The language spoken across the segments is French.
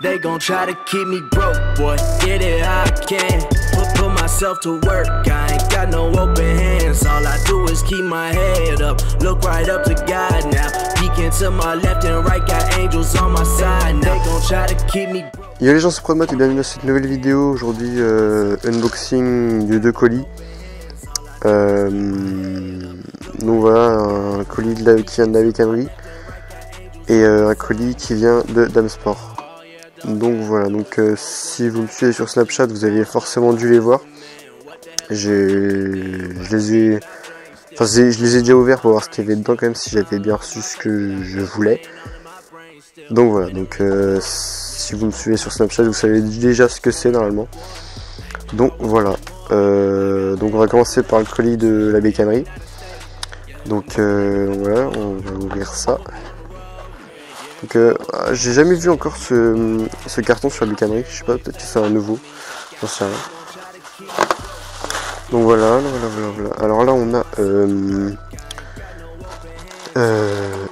They gon' try to keep me broke, boy, get it how I can. Put myself to work, I ain't got no open hands. All I do is keep my head up, look right up to God now. Peeking to my left and right, got angels on my side now. They gon' try to keep me broke. Yo les gens, c'est Prodmat et bienvenue dans cette nouvelle vidéo. Aujourd'hui, unboxing de 2 colis. Donc voilà, un colis qui vient de la bécannerie et un colis qui vient de Damsport. Donc voilà, donc si vous me suivez sur Snapchat, vous avez forcément dû les voir. Je les ai déjà ouverts pour voir ce qu'il y avait dedans quand même, si j'avais bien reçu ce que je voulais. Donc voilà, donc si vous me suivez sur Snapchat, vous savez déjà ce que c'est normalement. Donc voilà, donc on va commencer par le colis de la bécannerie. Donc voilà, on va ouvrir ça. Donc j'ai jamais vu encore ce carton sur la bécannerie, je sais pas, peut-être que c'est un nouveau, j'en sais rien. Donc voilà. Alors là on a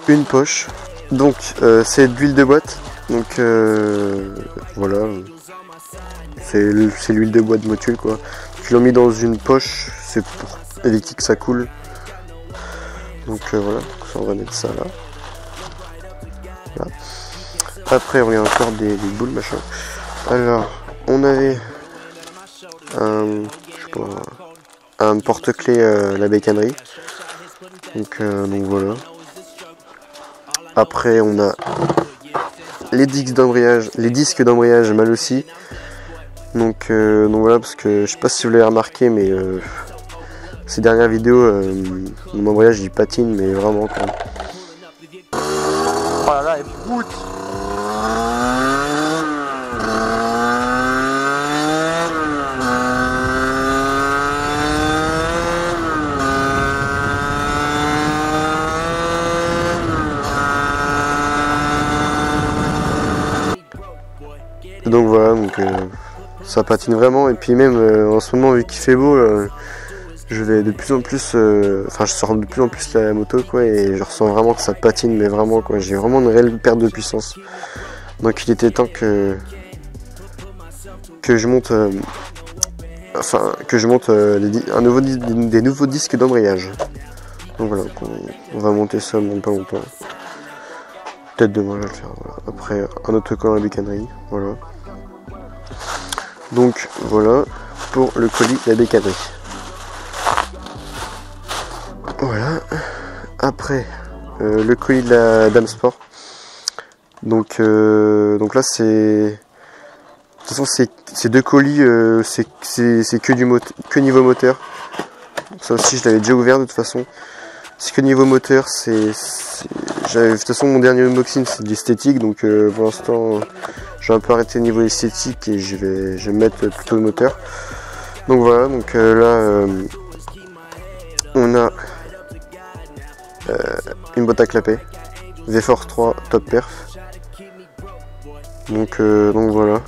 une poche, donc c'est de l'huile de boîte, donc voilà, c'est l'huile de boîte Motul quoi. Je l'ai mis dans une poche, c'est pour éviter que ça coule. Donc voilà, on va mettre ça là. Là. Après on a encore des boules machin. Alors on avait un porte-clés la bécannerie. Donc voilà. Après on a les disques d'embrayage mal aussi. Donc voilà, parce que je sais pas si vous l'avez remarqué, mais ces dernières vidéos mon embrayage il patine, mais vraiment quoi. Oh là là, elle boute. Donc voilà, donc ça patine vraiment, et puis même en ce moment vu qu'il fait beau, je vais de plus en plus, enfin je sors de plus en plus la moto quoi, et je ressens vraiment que ça patine, mais vraiment quoi, j'ai vraiment une réelle perte de puissance. Donc il était temps que je monte, des nouveaux disques d'embrayage. Donc voilà, on va monter ça dans pas longtemps. Peut-être demain je vais le faire. Voilà. Après un autocollant à la bécannerie, voilà. Donc voilà pour le colis de la bécannerie. Voilà. Après le colis de la Damsport. Donc là c'est, de toute façon c'est 2 colis, c'est que niveau moteur. Ça aussi je l'avais déjà ouvert de toute façon. C'est que niveau moteur, de toute façon mon dernier unboxing c'est de l'esthétique, donc pour l'instant j'ai un peu arrêté le niveau esthétique et je vais mettre plutôt le moteur. Donc voilà, donc là on a une boîte à clapet V-Force 3 Top Perf. Donc voilà,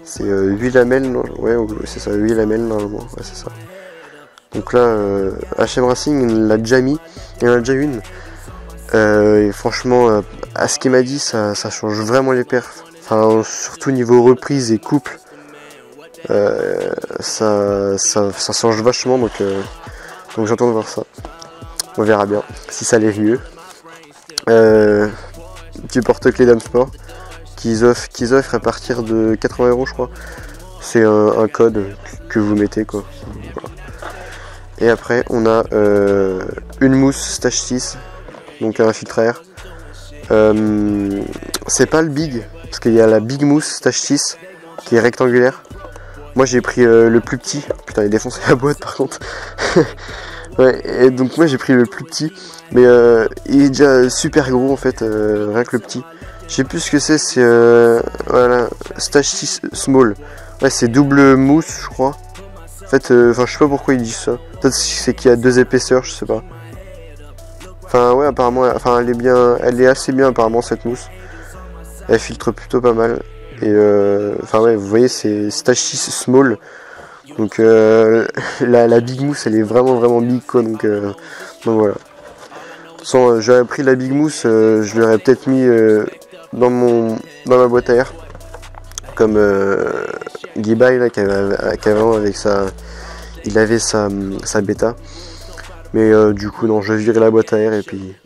c'est 8 lamelles, non, ouais c'est ça, 8 lamelles normalement, ouais c'est ça. Donc là, HM Racing il l'a déjà mis, il y en a déjà une. Et franchement, à ce qu'il m'a dit, ça change vraiment les perfs. Enfin, surtout niveau reprise et couple, ça change vachement. Donc j'attends de voir ça. On verra bien si ça allait mieux. Petit porte-clés Damsport qu'ils offrent à partir de 80 € je crois. C'est un code que vous mettez quoi. Voilà. Et après on a une mousse Stage 6, donc un filtre à air. C'est pas le big, parce qu'il y a la big mousse Stage 6 qui est rectangulaire. Moi j'ai pris le plus petit. Putain il a défoncé la boîte par contre. Ouais, et donc moi j'ai pris le plus petit, mais il est déjà super gros en fait, rien que le petit. Je sais plus ce que c'est voilà, Stage 6 Small. Ouais c'est double mousse je crois. En fait, je sais pas pourquoi ils disent ça. Peut-être c'est qu'il y a 2 épaisseurs, je sais pas. Enfin ouais apparemment, elle est assez bien apparemment cette mousse. Elle filtre plutôt pas mal. Et enfin ouais, vous voyez, c'est Stachi Small. Donc la Big Mousse, elle est vraiment big quoi. Donc voilà. De toute façon, j'aurais pris la Big Mousse, je l'aurais peut-être mis dans ma boîte à air. Comme Gibai là, qu'avant avec sa, il avait sa bêta. Mais du coup non, je vais virer la boîte à air et puis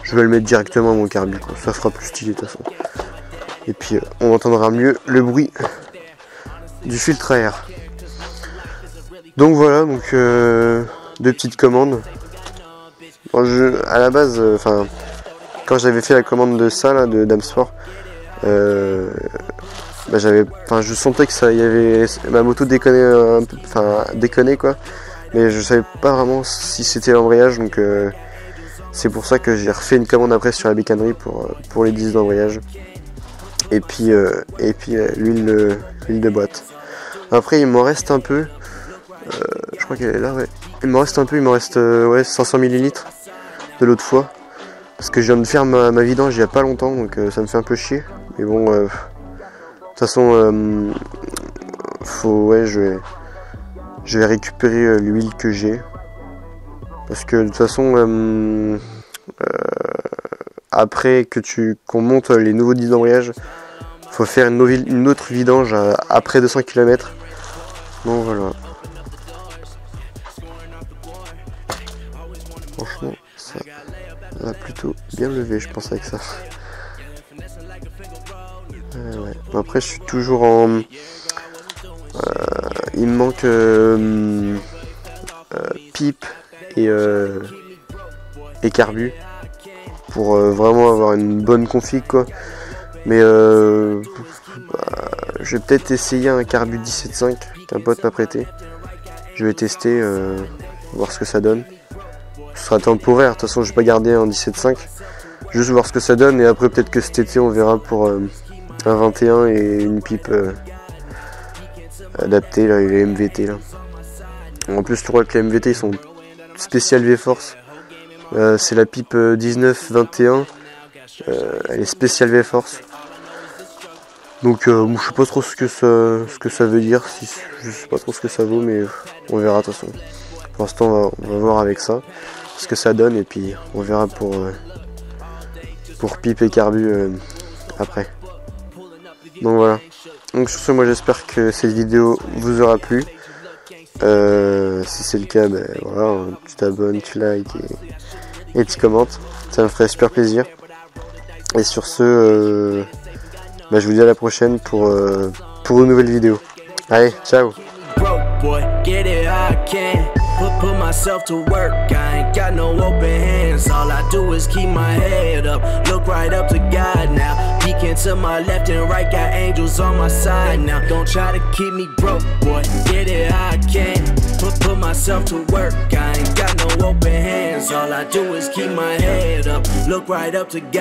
je vais le mettre directement à mon carbu quoi. Ça fera plus stylé de toute façon. Et puis on entendra mieux le bruit du filtre à air. Donc voilà, donc deux petites commandes. Bon, à la base, quand j'avais fait la commande de ça là, de Damsport, je sentais que ça y avait, ma moto déconnait un peu, déconnait quoi. Mais je savais pas vraiment si c'était l'embrayage, donc c'est pour ça que j'ai refait une commande après sur la bécannerie pour les disques d'embrayage. Et puis l'huile de boîte. Après il m'en reste un peu. Je crois qu'elle est là, ouais. Il m'en reste un peu, il m'en reste 500 ml de l'autre fois. Parce que je viens de faire ma vidange il y a pas longtemps, donc ça me fait un peu chier. Mais bon, de toute façon, je vais récupérer l'huile que j'ai. Parce que de toute façon, après qu'on monte les nouveaux disques d'embrayage, faut faire une autre vidange après 200 km. Donc voilà. Franchement, ça va plutôt bien lever, je pense, avec ça. Ouais. Après, je suis toujours en... il me manque pipe et carbu pour vraiment avoir une bonne config, quoi. Mais je vais peut-être essayer un carbu 17.5 qu'un pote m'a prêté. Je vais tester, voir ce que ça donne. Ce sera temporaire, de toute façon je vais pas garder un 17.5, juste voir ce que ça donne, et après peut-être que cet été on verra pour un 21 et une pipe adaptée là, et les MVT là. En plus je crois que les MVT ils sont spécial V-Force, c'est la pipe 19-21, elle est spéciale V-Force. Donc je sais pas trop ce que ça veut dire, je sais pas trop ce que ça vaut, mais on verra de toute façon. Pour l'instant on va voir avec ça ce que ça donne, et puis on verra pour pipe et carbu après. Donc voilà. Donc sur ce, moi j'espère que cette vidéo vous aura plu. Si c'est le cas, voilà, tu t'abonnes, tu likes et tu commentes, ça me ferait super plaisir. Et sur ce, je vous dis à la prochaine pour une nouvelle vidéo. Allez, ciao. Put myself to work, I ain't got no open hands. All I do is keep my head up, look right up to God now. Peeking to my left and right, got angels on my side now. Don't try to keep me broke, boy, get it how I can. Put myself to work, I ain't got no open hands. All I do is keep my head up, look right up to God.